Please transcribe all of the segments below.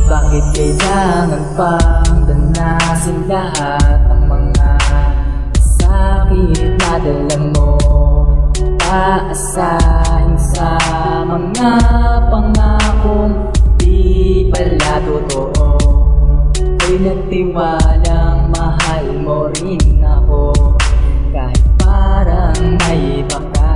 Bakit kailangan pang danasin lahat ng mga sakit na dala mo? Paasahin sa mga pangakong di pala totoo. Ako'y nagtiwalang mahal mo rin ako, kahit parang may iba ka.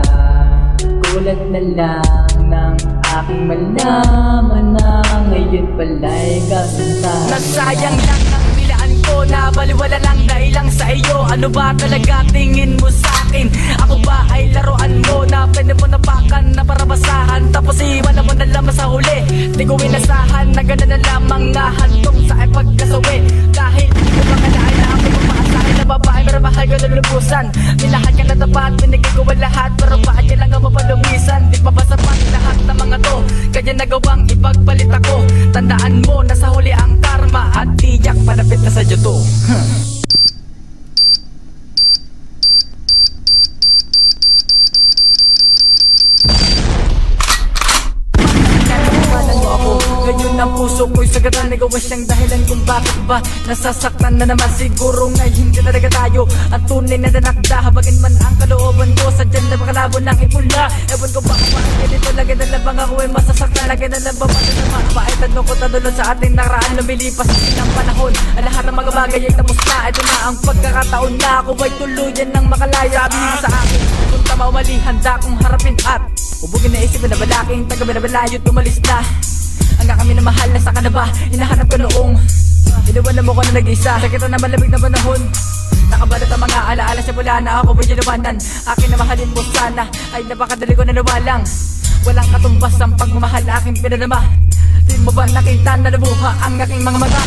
Kulat na lang ng aking malaman na ngayon pala'y kasinta. Nasayang lang ang nilaan ko, nabaliwala lang dahil lang sa iyo. Ano ba talaga tingin mo sa akin? Ako ba ay laruan mo na pwede mo napakan na para basahan, tapos iwan mo na lamang sa huli? Di ko inasahan na gano'n na lamang nahantong sa aking pagkasawi. Dahil di ko makalain na ako'y mapaasahin na babae, pero mahal ko na lulubusan. Nilahat ka na tapat, binigay ko ang lahat, pero bakit kailangan mapalumisan? Di pa ba sapat lahat ng mga to? Kaya nagawang ipagpalit ako. Tandaan mo na sa huli ang karma, at tiyak malapit na sa to. Ngayon ang puso ko'y sagatan, ikaw ay siyang dahilan kung bakit ba nasasaktan na naman. Siguro nga'y hindi talaga tayo ang tunay na danakda. Habagin man ang kalooban ko, sadyan na makalabo ng ipula. Ewan ko ba kung bakit ganito, lagi na labang ako ay masasaktan. Lagi na labang masasama, bakit tanong ko tadulon sa ating nakaraan. Lumilipas ng panahon, ang lahat ng mga bagay ay tapos na. Ito na ang pagkakataon na ako ay tuluyan ng makalaya. Sabi mo sa akin, kung tama o mali, handa kong harapin at hubugin na isip na balaking tagabi na balayo't umalis na. Hanggang kami na mahal na sa ka na ba? Hinahanap ko noong iniwanan mo ko na nag-isa sa kita na malamig na panahon. Nakabalot ang mga alaala sa mula na ako ay ginawanan. Akin na mahalin mo sana ay napakadali ko na nawalang. Walang katumbas ang pagmamahal aking pinadama. Di mo ba nakita na nabuha ang aking mga mata?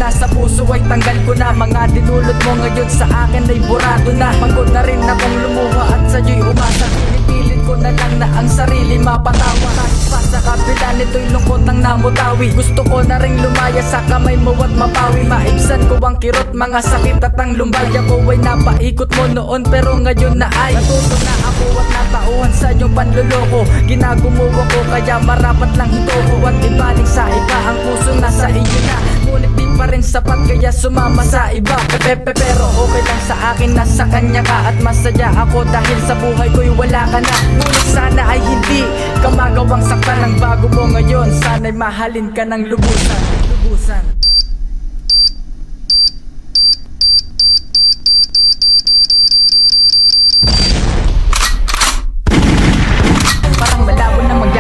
Sa puso ay tanggal ko na mga dinulot mo ngayon sa akin ay burado na. Pagod na rin akong lumuha at sa'yo'y umasa. Pinipilit ko na lang na ang sarili mapatawa. Kahit pa sa kapila nito'y lungkot ang namutawi. Gusto ko na rin lumaya sa kamay mo at mapawi. Maibsan ko ang kirot, mga sakit at ang lumbay. Ako ay napaikot mo noon pero ngayon na ay natuto na ako at natauhan sa iyong panluloko. Ginagumuha ko kaya marapat lang ito ko. At ibaling sa iba ang puso nasa iyo na. Ngunit di pa rin sapat kaya sumama sa iba. Pero okay lang sa akin na sa kanya ka. At masaya ako dahil sa buhay ko'y wala ka na. Ngunit sana ay hindi ka magawang saktan ng bago mo ngayon. Sana'y mahalin ka ng lubusan.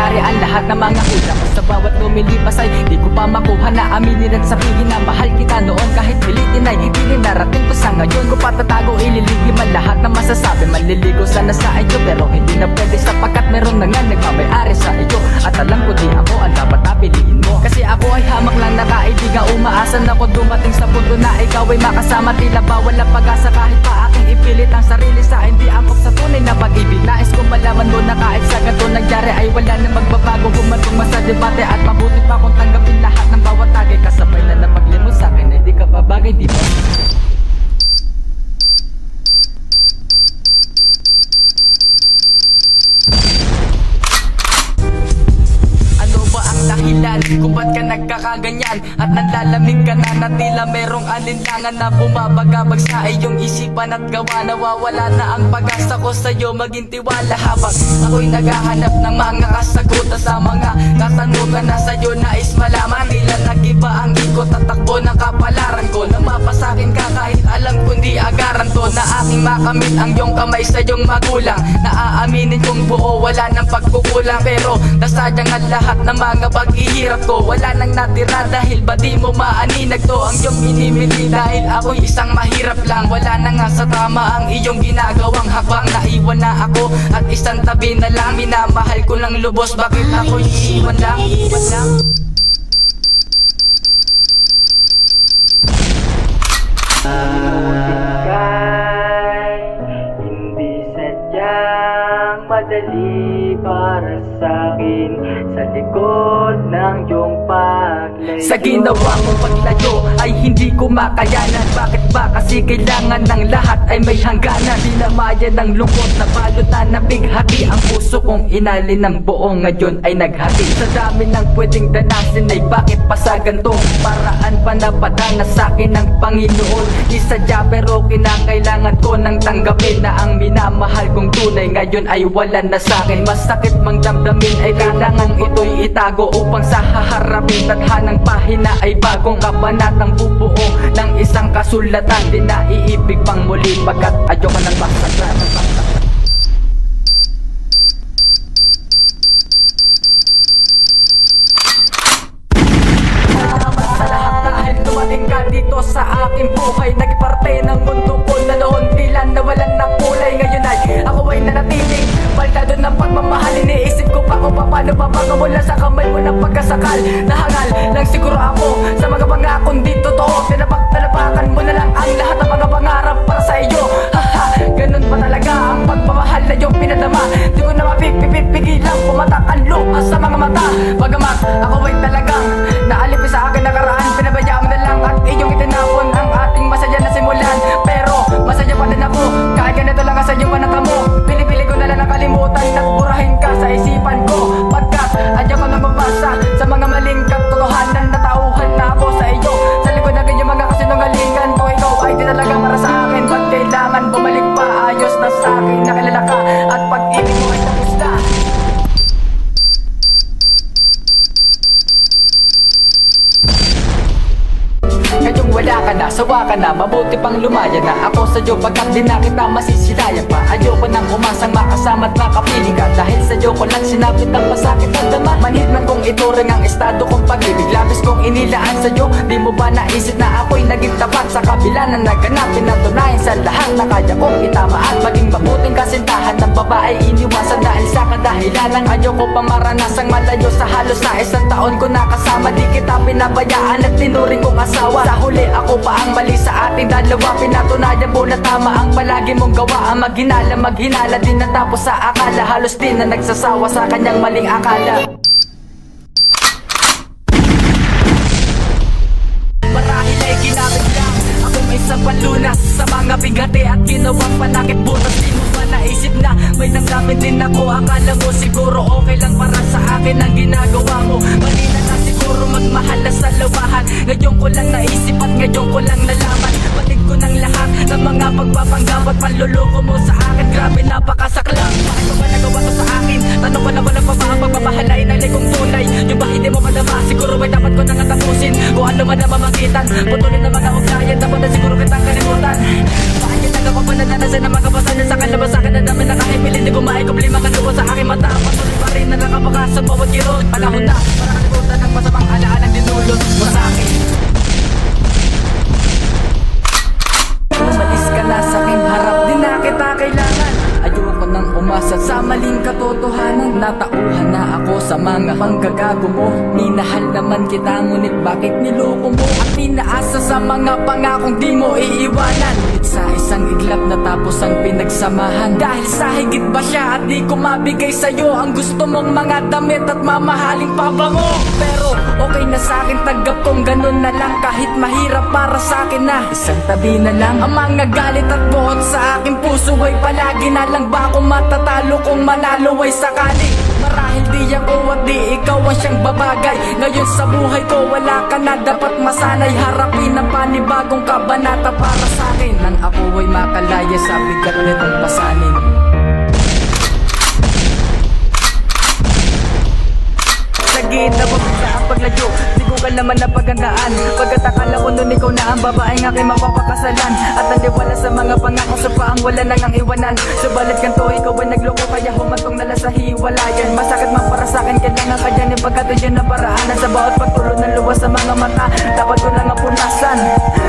Ang lahat ng mga kulang ko sa bawat lumilipas ay di ko pa makuha na aminin at sabihin na mahal kita noon. Kahit pilitin ay hindi rin narating ko sa ngayon. Ko patatago, ililihim ang lahat na masasabi. Maliligo sana sa iyo pero hindi na pwede sapagkat meron na nga nagmamayari sa iyo. At alam ko di ako ang dapat napiliin mo. Kasi ako ay hamak lang na kaibigan. Umaasan ako dumating sa punto na ikaw ay makasama. Tila bawal ang pag-asa kahit pa aking ipilit ang sarili sa hindi angkop sa tunay na pag-ibig. Nais kong malaman mo na kahit sa ganito nangyari ay wala na magbabago. Humatong sa debate at mabuti pa kung tanggapin lahat ng bawat tagay. Kasabay na na maglimot sa akin ay di ka babagay, di ba? Dahilan kung ba't ka nagkakaganyan at nanlalamig ka na tila merong alinlangan na bumabagabag sa iyong isipan at gawa. Nawawala na ang pag-asa ko sa'yo maging tiwala habang ako'y naghahanap ng mga kasagutan sa mga katanungan na sa'yo nais malaman. Tila nag-iba ang ikot at takbo ng kapalaran ko. Napapasakin ka kahit alam kundi agaran to na aking makamit ang iyong kamay sa iyong magulang. Naaaminin kong buo wala ng pagkukulang pero nasayang ang lahat ng mga paghihirap ko. Wala nang natira dahil ba di mo maaninag to ang iyong minimili. Dahil ako'y isang mahirap lang. Wala na nga sa tama ang iyong ginagawang habang naiwan na ako at isang tabi na lang. Minamahal ko ng lubos, bakit ako'y iiwan lang? Hindi sadyang madali para sa'kin sa likod ng iyong paglay. Sa ginawa mong paglayo ay hindi ko makayanan. Bakit ba? Kasi kailangan ng lahat ay may hangganan. Dinamaya ng lungkot na balot na nabighati. Ang puso kong inalin ng buo ngayon ay naghati. Sa dami ng pwedeng danasin ay bakit pa sa ganito? Paraan pa na padana sa'kin ng Panginoon. Isadya pero kinakailangan ko nang tanggapin na ang minamahal kong tunay ngayon ay wala na sa'kin. Masakit mang damdamin ay kailangan ito'y itago upang sa haharapin tadhanang pahina ay bagong kabanatang bubuo ng isang kasulatan. Di na iibig pang muli pagkat ayoko nang basaglan. Salamat sa lahat dahil dumating ka dito sa aking buhay. Naging parte ng mundo ko na noon tila nawalan ng kulay. Ngayon ay ako ay nanatiling baldado ng pagmamahal. Iniisip ko pa kung paano babago mula sa kamay mo ng pagkasakal. Nahangal lang siguro ako sa mga pangakong di totoo. Tinapag-talapakan mo na lang ang lahat ng mga pangarap para sa iyo. Haha, ganun pa talaga ang pagmamahal na iyong pinadama. Di ko na mapipigilang pumatak ang lupa sa mga mata. Bagamat ako ay talagang naalipin sa akin nakaraan. Pinabayaan mo na lang at iyong itinapon ang ating masaya na simulan. Pero masaya pa din ako kahit ganito lang sa iyong panata mo. Pili-pili ko na lang nakalimutan at burahin ka sa isipan ko. Pagkat ayaw ko nang mabasa sa mga maling katotohanan. Natauhan na ako sa iyo sa likod ng iyong mga kasinungalingan. Kung ikaw ay di talaga para sa akin, ba't kailangan bumalik pa? Ayos na sa akin nakilala ka at pag-ibig mo ay tapos na. Ngayong wala ka na, sawa ka na, mabuti pang lumaya na ako sa iyo pagkat di na kita masisilayan pa. Ayoko nang umasang makasama at makapiling ka. Dahil sa iyo ko lang sinapit ang masakit at dama. Manhid man kong ituring ang estado kong pag-ibig. Labis kong inilaan sa iyo, di mo ba naisip na ako'y naging tapat? Sa kabila na naganap, pinatunayan sa lahat na kaya kong itama. At maging mabuting kasintahan ng babae iniwasan. Dahil sa kadahilanan ayoko pa maranasang malayo. Sa halos na isang taon ko nakasama, di kita pinabayaan at tinuring kong asawa. Sa huli ako pa ang mali sa ating dalawa. Pinatunayan mo na tama ang palagi mong gawa. Ang maghinala din natapos sa akala. Halos din na nagsasawa sa kanyang maling akala. Marahil ay ginamit lang ako may sapalunas sa mga bigati at ginawang panakit butas. Di mo ba naisip na may tanggapin din ako? Akala mo siguro okay lang para sa akin ang ginagawa mo. Mali na lang siguro magmahal na sa lawahan. Ngayon ko lang naisip at ngayon ko lang nalaman. Batid ko ng lahat ng mga pagpapanggap at panluloko mo sa akin. Grabe napakasaklang. Bakit mo ba nagawa to sa akin? Tanong ko na wala pa ba ang pagmamahal ay nalay kong tunay? Yung ba hindi mo madama? Siguro ay dapat ko nang tapusin. Kung ano man na mamagitan, putulin na mga ugnayan. Dapat na siguro kitang kalimutan. Bakit kita ka pa nananasan ng mga basahan sa kalabas sa akin na namin nakahipil. Hindi ko maikubli mga luwa sa aking mata. Patuloy pa rin na nakabakas sa bawat kirot. Panahon na para kalimutan ang masamang alaalang dinulot mo sa akin. Umalis ka na sa aking harap, di na kita kailangan. Ayoko nang umasa sa maling katotohanan. Natauhan na ako sa mga panggagago mo. Minahal naman kita ngunit bakit niloko mo? At tinaasa sa mga pangakong di mo iiwanan. Ngunit sa isang iglap natapos ang pinagsamahan. Dahil sa higit ba siya at di ko mabigay sa'yo ang gusto mong mga damit at mamahaling pabango. Pero okay na sa'kin, tanggap kong ganun na lang. Kahit mahirap para sa'kin na isang tabi na lang ang mga galit at buhot sa aking puso ay palagi na lang ba ako matatalo kung manalo ay sakali. Marahil di ako at di ikaw ang siyang babagay. Ngayon sa buhay ko wala ka na, dapat masanay. Harapin ang panibagong kabanata para sa'kin. Nang ako ay makalaya sa bigat nitong pasanin. Sa gitna mo sa ang pagladyo, di ko ka naman napagandaan. Pagkatakala ko nun ikaw na ang babaeng aking mapapakasalan. At naniwala sa mga pangako sa paang wala nang ang iwanan. Subalit kanto ikaw ay nagloko kaya humantong nala sa hiwalayan. Masakit man para sa'kin, kailangan ka dyan ipagkatuyan na paraanan. Sa bawat pagtulog ng luwas sa mga mata, dapat ko lang ang punasan.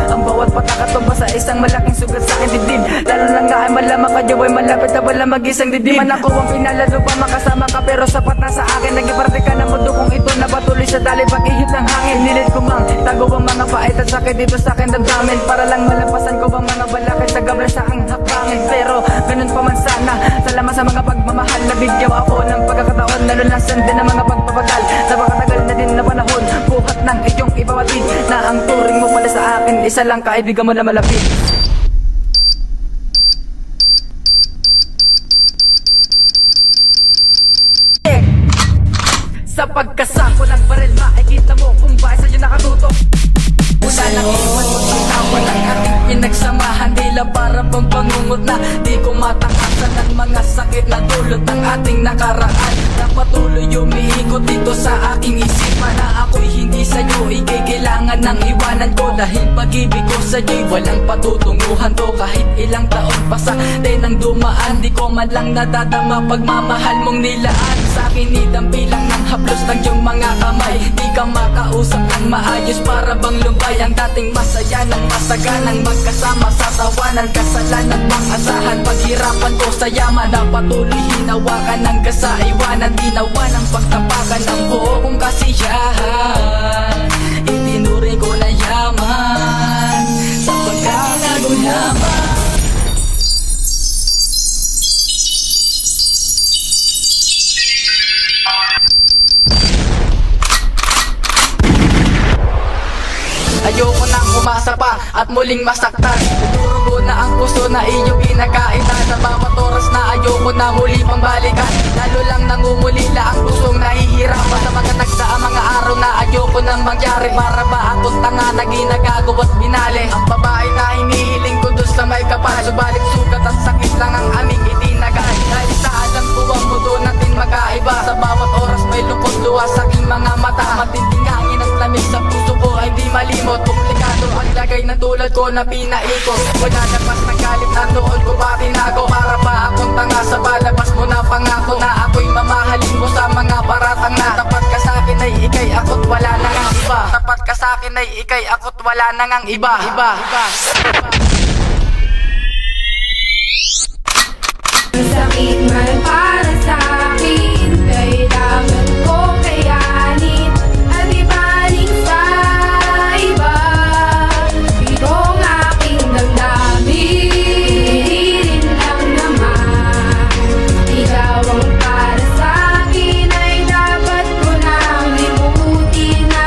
Ang bawat patakatumba sa isang malaking sugat sa akin dibdib. Lalo na nga ay malaman kayo ay malapit na wala mag-isang dibdib. Man ako ang pinalalo pa makasama ka pero sapat na sa akin. Naging parte ka ng mundo kung ito na patuloy sa dali pag-ihip ng hangin. Nilit ko mang tago ang mga pait at sakit dito sa akin damdamin. Para lang malampasan ko ang mga balakid sa gabla sa aking hakbangin. Pero ganun pa man sana, salamat sa mga pagmamahal. Nabigyaw ako ng pagkakataon, nalulasan din ang mga pagpapagal. Sa pagkatagal na din na panahon, buhat ng iyong akin, isa lang kaibigan mo na malapit. Sa pagkasako ng baril, makikita mo kung bakit sa'yo nakatutok. Una lang iwan mo ang tawa ng ating pinagsamahan, tila para bang bangungot na di ko matakasan ang mga sakit na dulot ng ating nakaraan, na patuloy umiikot dito sa aking isipan, na ako'y hindi sa'yo ikikailangan ng iwanan ko, dahil pag-ibig ko sa'yo'y walang patutunguhan to. Kahit ilang taon pa sa din ang dumaan, di ko man lang nadadama pagmamahal mong nilaan sa akin. Idampilang ng haplos ng iyong mga kamay, di ka makausap ng maayos para bang lumbay ang dating masaya ng masaganang magkasama sa tawanan. Kasalanan pang asahan, paghirapan ko sa yaman, na patuloy hinawakan hanggang sa iwanan. Ginawa ng pagtapakan ng buo kong kasiyahan, itinuri ko na yaman sa pagkakagulaman. Ayoko nang umasa pa at muling masaktan. Durugo na ang puso na iyong kinakaitan. Sa bawat oras na ayoko na muli pang balikan, lalo lang nangungulila ang pusong nahihirapan. Sa mga nagdaang mga araw na ayoko nang mangyari, para ba akong tanga na ginagago at binali ang babae na hinihiling ko doon sa may kapal. Subalit sugat at sakit lang ang aming itinagay, dahil sa alam ko ang mundo natin magkaiba. Sa bawat oras may lungkot luha sa aking mga mata. Matinding hangin at lamig sa puso ko ay di malimot. Komplikado ang lagay na tulad ko na pinaikot. Wala na pas na galit na noon ko ba tinago. Para ba akong tanga sa palabas mo na pangako, na ako'y mamahalin mo sa mga paratang na tapat ka sa akin ay ikay ako't wala na ngang iba. Tapat ka sa akin ay ikay ako't wala na ngang iba. Masakit man para sa'kin, kailangan ko kayanin at ibaling sa iba. Itong aking damdamin, rin lang naman. Ikaw ang para sa'kin, ay dapat ko nang limutin na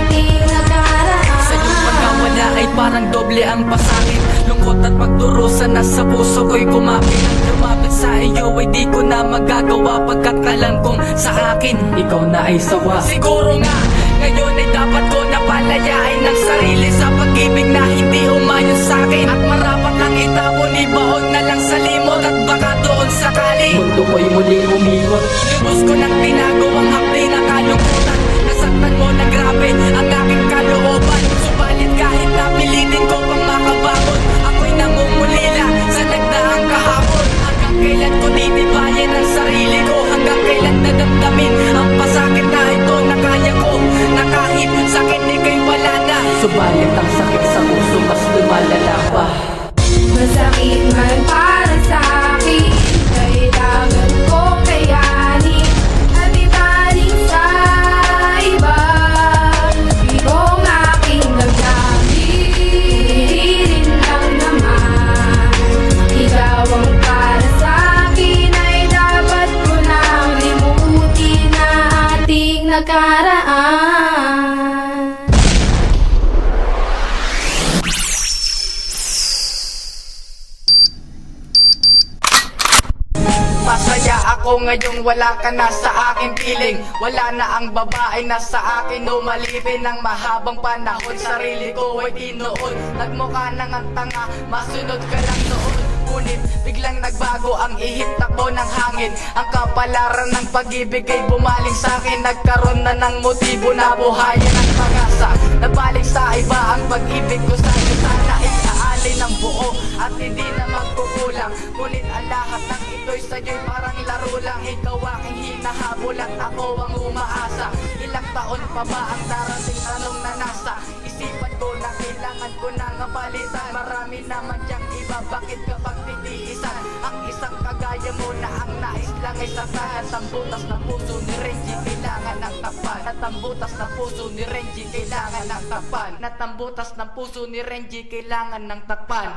ating nakaraan. Sa iyong pagkawala ay parang doble ang pasakit. Lungkot at pagdurusa na sa puso ko'y kumapit. Ang lumapit sa iyo ay di ko na magagawa, pagkat alam kong sa akin ikaw na ay sawa. Siguro nga ngayon ay dapat ko na palayain ng sarili sa pag-ibig na hindi umayon sa akin, at marapat lang itapon, ibaon na lang sa limot, at baka doon sakali Mundo ko'y muling umikot. lubos ko ng tinago ang hapdi na kalungkutan. Nasaktan mo na grabe ang aking kalooban, subalit kahit napilitin ko pang makabangon, ako'y nangungulila sa nagdaang kahapon. Hanggang kailan ko titibayan ang sarili ko, hanggang kailan dadamdamin ang pasakit na ito na kaya ko, na kahit sakit ika'y wala na. Subalit ang sakit sa puso mas lumalala pa. Masakit man para sa'kin, kailangan ko kayanin at ibaling sa iba. Itong aking damdamin, rin lang naman. Ikaw ang para sa'kin, ay dapat ko nang limutin na ating nakaraan. Masaya ako ngayong wala ka na sa aking piling. Wala na ang babae na sa akin umalipin ng mahabang panahon. Sarili ko ay tinoon, nagmukha nang ang tanga, masunod ka lang noon. Ngunit biglang nagbago ang ihip, takbo ng hangin. Ang kapalaran ng pag-ibig ay bumaling sa akin. Nagkaroon na ng motibo na buhayin ang pag-asa. Nabalik sa iba ang pag-ibig ko sa'yo. Sana iaalay ng buo at hindi na magkukulang. Ngunit ang lahat ng ito'y sa'yo'y parang laro lang. Ikaw aking hinahabol at ako ang umaasa. Ilang taon pa ba ang darating, tanong na nasa isipan ko na kailangan ko na nga palitan. Marami naman diyang iba, bakit kapag titiisan ang isang kagaya mo na ang nais lang ay saktan? At ang butas ng puso ni Renji kailangan ng takpan. At ang butas ng puso ni Renji kailangan ng takpan. At ang butas ng puso ni Renji kailangan ng takpan.